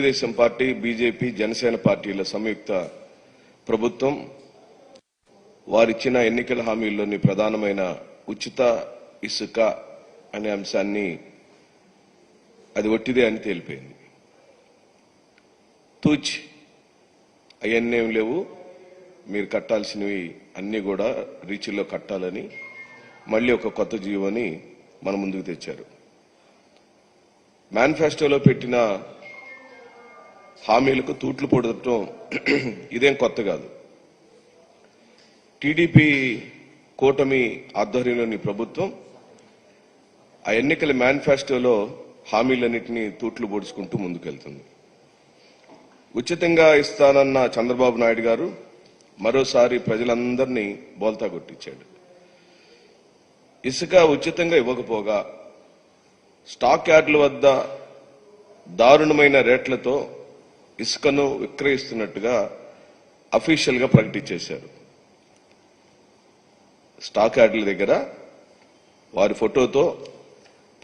Telugu Desam party, BJP, Janasena పార్టీల సంయుక్త ప్రభుత్వం వారిచ్చిన ఎన్నికల హామీల్లోని ప్రధానమైన ఉచిత ఇసుక అనే అంశాన్ని అది ఒట్టిదే అని తేలిపోయింది. తూచ్ అవన్నీ లేవు, మీరు కట్టాల్సినవి అన్నీ కూడా రీచ్లో కట్టాలని మళ్ళీ ఒక కొత్త జీవోని మన ముందుకు తెచ్చారు. మేనిఫెస్టోలో పెట్టిన హామీలకు తూట్లు పొడవటం ఇదేం కొత్త కాదు. టీడీపీ కూటమి ఆధ్వర్యంలోని ప్రభుత్వం ఆ ఎన్నికల మేనిఫెస్టోలో హామీలన్నింటినీ తూట్లు పొడుచుకుంటూ ముందుకెళ్తుంది. ఉచితంగా ఇస్తానన్న చంద్రబాబు నాయుడు గారు మరోసారి ప్రజలందరినీ బోల్తా కొట్టించాడు. ఇసుక ఉచితంగా ఇవ్వకపోగా స్టాక్ యార్డుల వద్ద దారుణమైన రేట్లతో ఇసుకను విక్రయిస్తున్నట్టుగా అఫీషియల్ గా ప్రకటించేశారు. స్టాక్ యార్డుల దగ్గర వారి ఫోటోతో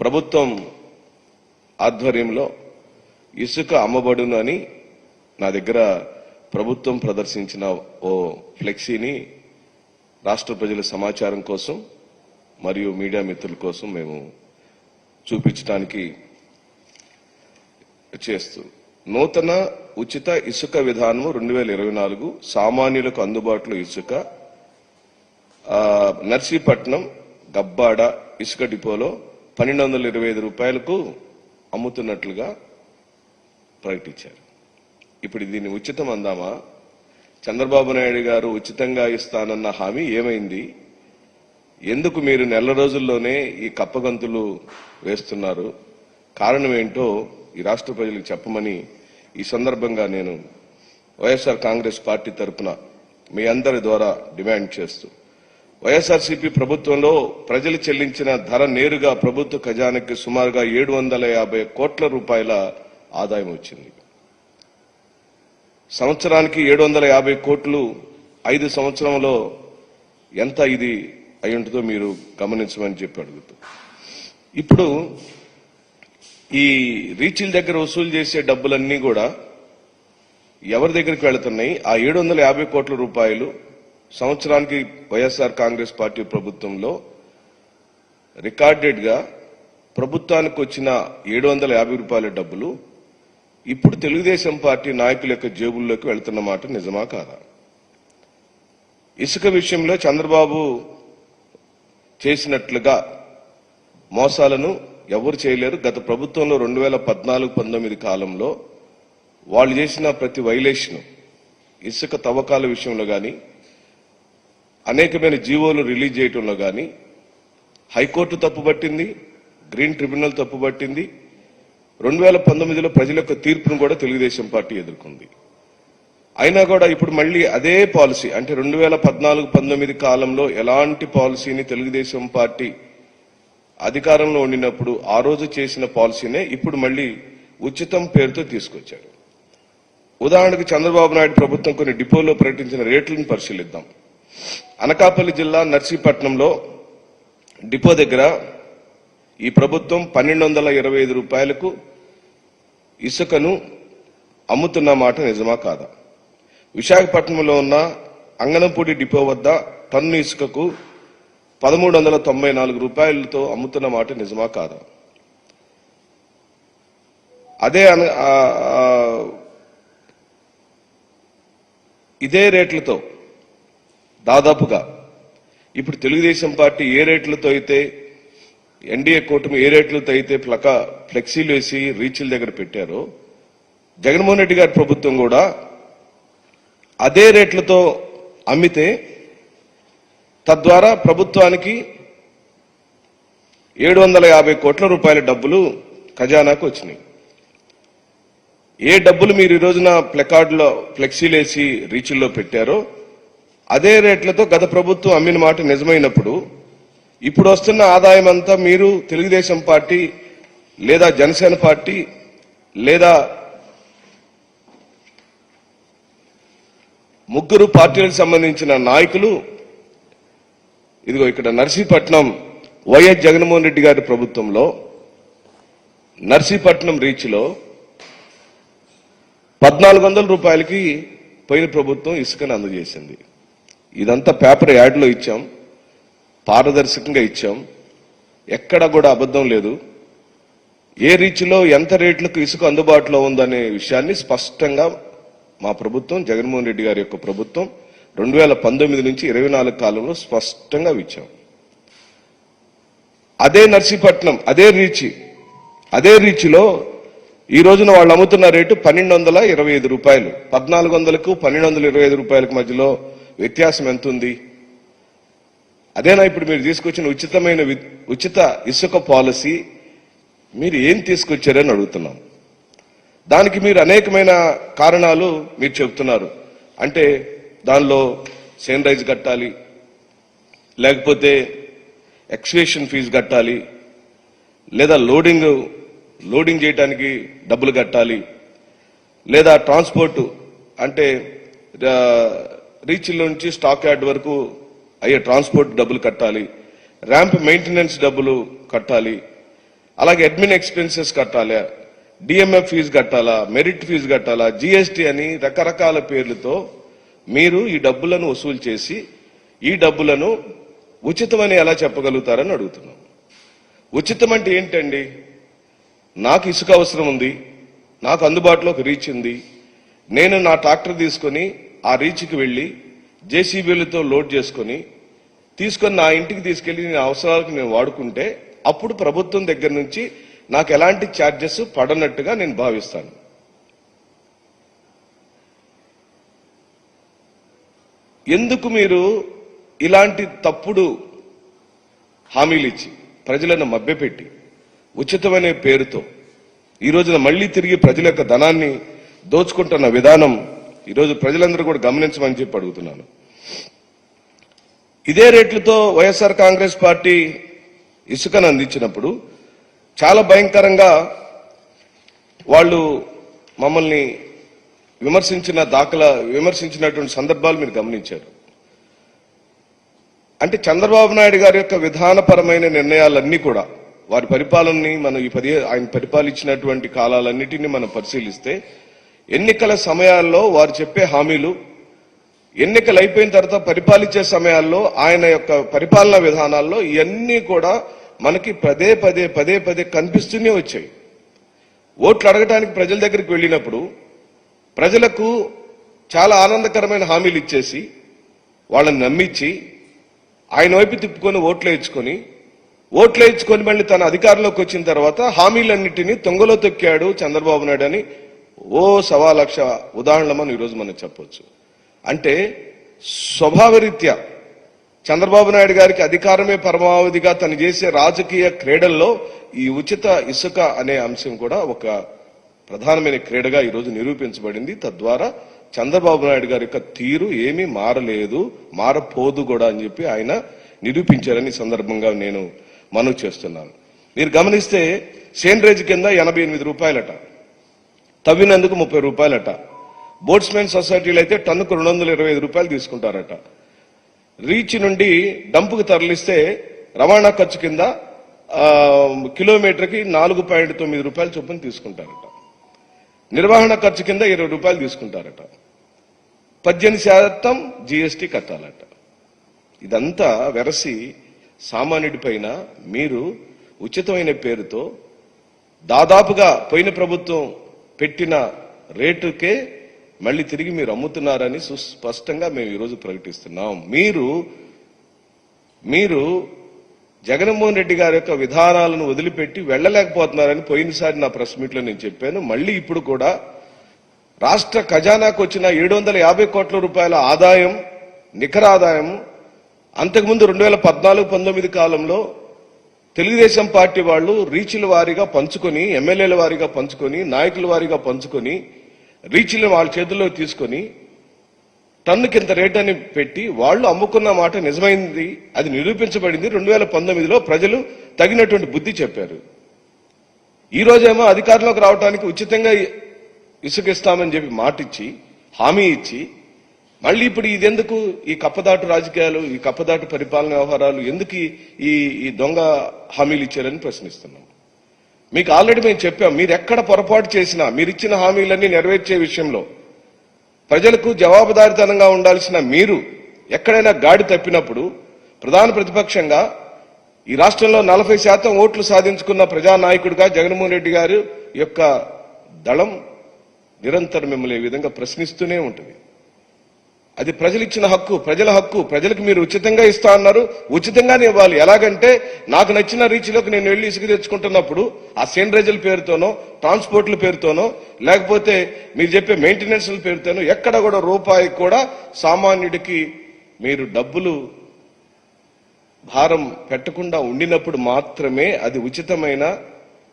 ప్రభుత్వం ఆధ్వర్యంలో ఇసుక అమ్మబడును అని నా దగ్గర ప్రభుత్వం ప్రదర్శించిన ఓ ఫ్లెక్సీని రాష్ట్ర ప్రజల సమాచారం కోసం మరియు మీడియా మిత్రుల కోసం మేము చూపించడానికి చేస్తూ నూతన ఉచిత ఇసుక విధానం 2024 సామాన్యులకు అందుబాటులో ఇసుక నర్సీపట్నం గబ్బాడ ఇసుక డిపోలో 1225 రూపాయలకు అమ్ముతున్నట్లుగా ప్రకటించారు. ఇప్పుడు దీన్ని ఉచితం అందామా? చంద్రబాబు నాయుడు గారు ఉచితంగా ఇస్తానన్న హామీ ఏమైంది? ఎందుకు మీరు నెల రోజుల్లోనే ఈ కప్పగంతులు వేస్తున్నారు? కారణం ఏంటో ఈ రాష్ట్ర ప్రజలకు చెప్పమని ఈ సందర్భంగా నేను వైఎస్ఆర్ కాంగ్రెస్ పార్టీ తరఫున మీ అందరి ద్వారా డిమాండ్ చేస్తూ, వైఎస్ఆర్సీపీ ప్రభుత్వంలో ప్రజలు చెల్లించిన ధర నేరుగా ప్రభుత్వ ఖజానాకి సుమారుగా 750 కోట్ల రూపాయల ఆదాయం వచ్చింది. సంవత్సరానికి 750 కోట్లు 5 సంవత్సరంలో ఎంత ఇది అయి ఉంటుందో మీరు గమనించమని చెప్పి అడుగుతూ, ఇప్పుడు ఈ రీచ్ల దగ్గర వసూలు చేసే డబ్బులన్నీ కూడా ఎవరి దగ్గరికి వెళుతున్నాయి? ఆ 750 కోట్ల రూపాయలు సంవత్సరానికి వైఎస్ఆర్ కాంగ్రెస్ పార్టీ ప్రభుత్వంలో రికార్డెడ్ గా ప్రభుత్వానికి వచ్చిన 750 రూపాయల డబ్బులు ఇప్పుడు తెలుగుదేశం పార్టీ నాయకుల యొక్క జేబుల్లోకి వెళ్తున్న మాట నిజమా కాదా? ఇసుక విషయంలో చంద్రబాబు చేసినట్లుగా మోసాలను ఎవరు చేయలేరు. గత ప్రభుత్వంలో 2014-19 కాలంలో వాళ్ళు చేసిన ప్రతి వైలేషన్, ఇసుక తవ్వకాల విషయంలో కానీ, అనేకమైన జీవోలు రిలీజ్ చేయడంలో కానీ హైకోర్టు తప్పుపట్టింది, గ్రీన్ ట్రిబ్యునల్ తప్పుపట్టింది. 2019లో ప్రజల యొక్క తీర్పును కూడా తెలుగుదేశం పార్టీ ఎదుర్కొంది. అయినా కూడా ఇప్పుడు మళ్ళీ అదే పాలసీ, అంటే 2014-19 కాలంలో ఎలాంటి పాలసీని తెలుగుదేశం పార్టీ అధికారంలో ఉండినప్పుడు ఆ రోజు చేసిన పాలసీనే ఇప్పుడు మళ్ళీ ఉచితం పేరుతో తీసుకొచ్చారు. ఉదాహరణకు చంద్రబాబు నాయుడు ప్రభుత్వం కొన్ని డిపోలో ప్రకటించిన రేట్లను పరిశీలిద్దాం. అనకాపల్లి జిల్లా నర్సీపట్నంలో డిపో దగ్గర ఈ ప్రభుత్వం 1225 రూపాయలకు ఇసుకను అమ్ముతున్న మాట నిజమా కాదా? విశాఖపట్నంలో ఉన్న అంగనంపూడి డిపో వద్ద టన్ను ఇసుకకు 1394 రూపాయలతో అమ్ముతున్న మాట నిజమా కాదా? ఇదే రేట్లతో దాదాపుగా ఇప్పుడు తెలుగుదేశం పార్టీ ఏ రేట్లతో అయితే, ఎన్డీఏ కూటమి ఏ రేట్లతో అయితే ఫ్లెక్సీలు వేసి రీచ్ల దగ్గర పెట్టారో, జగన్మోహన్ రెడ్డి గారి ప్రభుత్వం కూడా అదే రేట్లతో అమ్మితే తద్వారా ప్రభుత్వానికి 750 కోట్ల రూపాయల డబ్బులు ఖజానాకు వచ్చినాయి. ఏ డబ్బులు మీరు ఈ రోజున ప్లకార్డులో ఫ్లెక్సీలేసి రీచ్ల్లో పెట్టారో అదే రేట్లతో గత ప్రభుత్వం అమ్మిన మాట నిజమైనప్పుడు ఇప్పుడు వస్తున్న ఆదాయం అంతా మీరు తెలుగుదేశం పార్టీ లేదా జనసేన పార్టీ లేదా ముగ్గురు పార్టీలకు సంబంధించిన నాయకులు ఇదిగో ఇక్కడ నర్సీపట్నం వైఎస్ జగన్మోహన్ రెడ్డి గారి ప్రభుత్వంలో నర్సీపట్నం రీచ్లో 1400 రూపాయలకి పోయిన ప్రభుత్వం ఇసుకను అందజేసింది. ఇదంతా పేపర్ యాడ్లో ఇచ్చాం, పారదర్శకంగా ఇచ్చాం, ఎక్కడ కూడా అబద్ధం లేదు. ఏ రీచ్లో ఎంత రేట్లకు ఇసుక అందుబాటులో ఉందనే విషయాన్ని స్పష్టంగా మా ప్రభుత్వం, జగన్మోహన్ రెడ్డి గారి యొక్క ప్రభుత్వం 2019 నుంచి 24 కాలంలో స్పష్టంగా ఇచ్చాం. అదే నర్సీపట్నం, అదే రీచ్లో ఈ రోజున వాళ్ళు అమ్ముతున్న రేటు 1225 రూపాయలు. 1400కు 1225 రూపాయలకు మధ్యలో వ్యత్యాసం ఎంత ఉంది? అదేనా ఇప్పుడు మీరు తీసుకొచ్చిన ఉచిత ఇసుక పాలసీ? మీరు ఏం తీసుకొచ్చారని అడుగుతున్నాం. దానికి మీరు అనేకమైన కారణాలు మీరు చెబుతున్నారు. అంటే దానిలో సన్ రైజ్ కట్టాలి, లేకపోతే ఎక్స్వేషన్ ఫీజు కట్టాలి, లేదా లోడింగ్ చేయడానికి డబ్బులు కట్టాలి, లేదా ట్రాన్స్పోర్ట్ అంటే రీచ్ నుంచి స్టాక్ యార్డ్ వరకు అయ్యే ట్రాన్స్పోర్ట్ డబ్బులు కట్టాలి, ర్యాంప్ మెయింటెనెన్స్ డబ్బులు కట్టాలి, అలాగే అడ్మిన్ ఎక్స్పెన్సెస్ కట్టాలి, డిఎంఎఫ్ ఫీజు కట్టాలా, మెరిట్ ఫీజు కట్టాలా, జీఎస్టీ అని రకరకాల పేర్లతో మీరు ఈ డబ్బులను వసూలు చేసి ఈ డబ్బులను ఉచితమని ఎలా చెప్పగలుగుతారని అడుగుతున్నాం. ఉచితం అంటే ఏంటండి? నాకు ఇసుక అవసరం ఉంది, నాకు అందుబాటులో ఒక రీచ్ ఉంది, నేను నా ట్రాక్టర్ తీసుకొని ఆ రీచ్కి వెళ్ళి జేసీబీలతో లోడ్ తీసుకొని నా ఇంటికి తీసుకెళ్లి నేను అవసరాలకు నేను వాడుకుంటే అప్పుడు ప్రభుత్వం దగ్గర నుంచి నాకు ఎలాంటి ఛార్జెస్ పడనట్టుగా నేను భావిస్తాను. ఎందుకు మీరు ఇలాంటి తప్పుడు హామీలు ఇచ్చి ప్రజలను మభ్యపెట్టి ఉచితమనే పేరుతో ఈ రోజున మళ్లీ తిరిగి ప్రజల యొక్క ధనాన్ని దోచుకుంటున్న విధానం ఈరోజు ప్రజలందరూ కూడా గమనించమని చెప్పి అడుగుతున్నాను. ఇదే రేట్లతో వైఎస్ఆర్ కాంగ్రెస్ పార్టీ ఇసుకను అందించినప్పుడు చాలా భయంకరంగా వాళ్ళు మమ్మల్ని విమర్శించినటువంటి సందర్భాలు మీరు గమనించారు. అంటే చంద్రబాబు నాయుడు గారి యొక్క విధానపరమైన నిర్ణయాలన్నీ కూడా వారి పరిపాలనని మనం ఆయన పరిపాలించినటువంటి కాలాలన్నిటినీ మనం పరిశీలిస్తే ఎన్నికల సమయాల్లో వారు చెప్పే హామీలు, ఎన్నికలు అయిపోయిన తర్వాత పరిపాలించే సమయాల్లో ఆయన యొక్క పరిపాలనా విధానాల్లో ఇవన్నీ కూడా మనకి పదే పదే కనిపిస్తూనే వచ్చాయి. ఓట్లు అడగటానికి ప్రజల దగ్గరికి వెళ్ళినప్పుడు ప్రజలకు చాలా ఆనందకరమైన హామీలు ఇచ్చేసి వాళ్ళని నమ్మించి ఆయన వైపు తిప్పుకొని ఓట్లేయించుకొని మళ్ళీ తన అధికారంలోకి వచ్చిన తర్వాత హామీలన్నింటినీ తొంగలో తొక్కాడు చంద్రబాబు నాయుడు అని 1,00,000 ఉదాహరణలు మనం ఈరోజు మనం చెప్పొచ్చు. అంటే స్వభావరీత్యా చంద్రబాబు నాయుడు గారికి అధికారమే పరమావధిగా తను చేసే రాజకీయ క్రీడల్లో ఈ ఉచిత ఇసుక అనే అంశం కూడా ఒక ప్రధానమైన క్రీడగా ఈరోజు నిరూపించబడింది. తద్వారా చంద్రబాబు నాయుడు గారి యొక్క తీరు ఏమీ మారలేదు, మారపోదు కూడా అని చెప్పి ఆయన నిరూపించారని సందర్భంగా నేను మనవి చేస్తున్నాను. మీరు గమనిస్తే సేండ్రేజ్ కింద 88 రూపాయలట, తవ్వినందుకు 30 రూపాయలట, బోట్స్మెన్ సొసైటీలు అయితే టన్నుకు 225 రూపాయలు తీసుకుంటారట. రీచ్ నుండి డంపుకు తరలిస్తే రవాణా ఖర్చు కింద కిలోమీటర్కి 4.9 రూపాయల చొప్పున తీసుకుంటారట. నిర్వహణ ఖర్చు కింద 20 రూపాయలు తీసుకుంటారట. 18% జీఎస్టీ కట్టాలట. ఇదంతా వెరసి సామాన్యుడి పైన మీరు ఉచితమైన పేరుతో దాదాపుగా పోయిన ప్రభుత్వం పెట్టిన రేటుకే మళ్ళీ తిరిగి మీరు అమ్ముతున్నారని సుస్పష్టంగా మేము ఈరోజు ప్రకటిస్తున్నాం. మీరు జగన్మోహన్ రెడ్డి గారి యొక్క విధానాలను వదిలిపెట్టి వెళ్లలేకపోతున్నారని పోయినసారి నా ప్రెస్ మీట్లో నేను చెప్పాను. మళ్ళీ ఇప్పుడు కూడా రాష్ట్ర ఖజానాకు వచ్చిన 750 కోట్ల రూపాయల ఆదాయం, నికర ఆదాయం అంతకుముందు 2014-19 కాలంలో తెలుగుదేశం పార్టీ వాళ్ళు రీచ్ల వారీగా పంచుకొని, ఎమ్మెల్యేల వారీగా పంచుకొని, నాయకుల వారీగా పంచుకొని, రీచ్లను వాళ్ళ చేతుల్లో తీసుకొని టన్నుకింత రేట్ అని పెట్టి వాళ్ళు అమ్ముకున్న మాట నిజమైంది, అది నిరూపించబడింది. 2019లో ప్రజలు తగినటువంటి బుద్ధి చెప్పారు. ఈ రోజేమో అధికారంలోకి రావడానికి ఉచితంగా ఇసుక ఇస్తామని చెప్పి మాటిచ్చి, హామీ ఇచ్చి, మళ్ళీ ఇప్పుడు ఇదెందుకు ఈ కప్పదాటు రాజకీయాలు, ఈ కప్పదాటు పరిపాలన వ్యవహారాలు ఎందుకు ఈ దొంగ హామీలు ఇచ్చారని ప్రశ్నిస్తున్నాం. మీకు ఆల్రెడీ మేము చెప్పాం, మీరు ఎక్కడ పొరపాటు చేసినా మీరు ఇచ్చిన హామీలన్నీ నెరవేర్చే విషయంలో ప్రజలకు జవాబుదారీతనంగా ఉండాల్సిన మీరు ఎక్కడైనా గాడి తప్పినప్పుడు ప్రధాన ప్రతిపక్షంగా ఈ రాష్ట్రంలో 40% ఓట్లు సాధించుకున్న ప్రజానాయకుడిగా జగన్మోహన్ రెడ్డి గారు యొక్క దళం నిరంతరం మిమ్మల్ని ఈ విధంగా ప్రశ్నిస్తూనే ఉంటుంది. అది ప్రజలిచ్చిన హక్కు, ప్రజల హక్కు. ప్రజలకు మీరు ఉచితంగా ఇస్తా అన్నారు, ఉచితంగానే ఇవ్వాలి. ఎలాగంటే నాకు నచ్చిన రీచ్లోకి నేను వెళ్లి ఇసుక తెచ్చుకుంటున్నప్పుడు ఆ సేండ్రేజల్ పేరుతోనో, ట్రాన్స్పోర్ట్ల పేరుతోనో, లేకపోతే మీరు చెప్పే మెయింటెనెన్స్ల పేరుతోనో ఎక్కడ కూడా రూపాయి కూడా సామాన్యుడికి మీరు డబ్బులు భారం పెట్టకుండా ఉండినప్పుడు మాత్రమే అది ఉచితమైన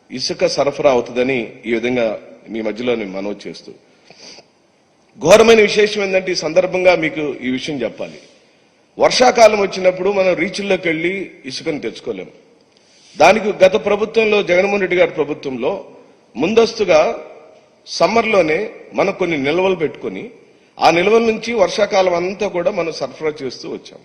ఇసుక సరఫరా అవుతుందని ఈ విధంగా మీ మధ్యలో నేను మనవి చేస్తూ, ఘోరమైన విశేషం ఏంటంటే ఈ సందర్భంగా మీకు ఈ విషయం చెప్పాలి. వర్షాకాలం వచ్చినప్పుడు మనం రీచ్ల్లోకి వెళ్లి ఇసుకను తెచ్చుకోలేము. దానికి గత ప్రభుత్వంలో, జగన్మోహన్ రెడ్డి గారి ప్రభుత్వంలో ముందస్తుగా సమ్మర్లోనే మనం కొన్ని నిల్వలు పెట్టుకుని ఆ నిల్వల నుంచి వర్షాకాలం అంతా కూడా మనం సరఫరా చేస్తూ వచ్చాం.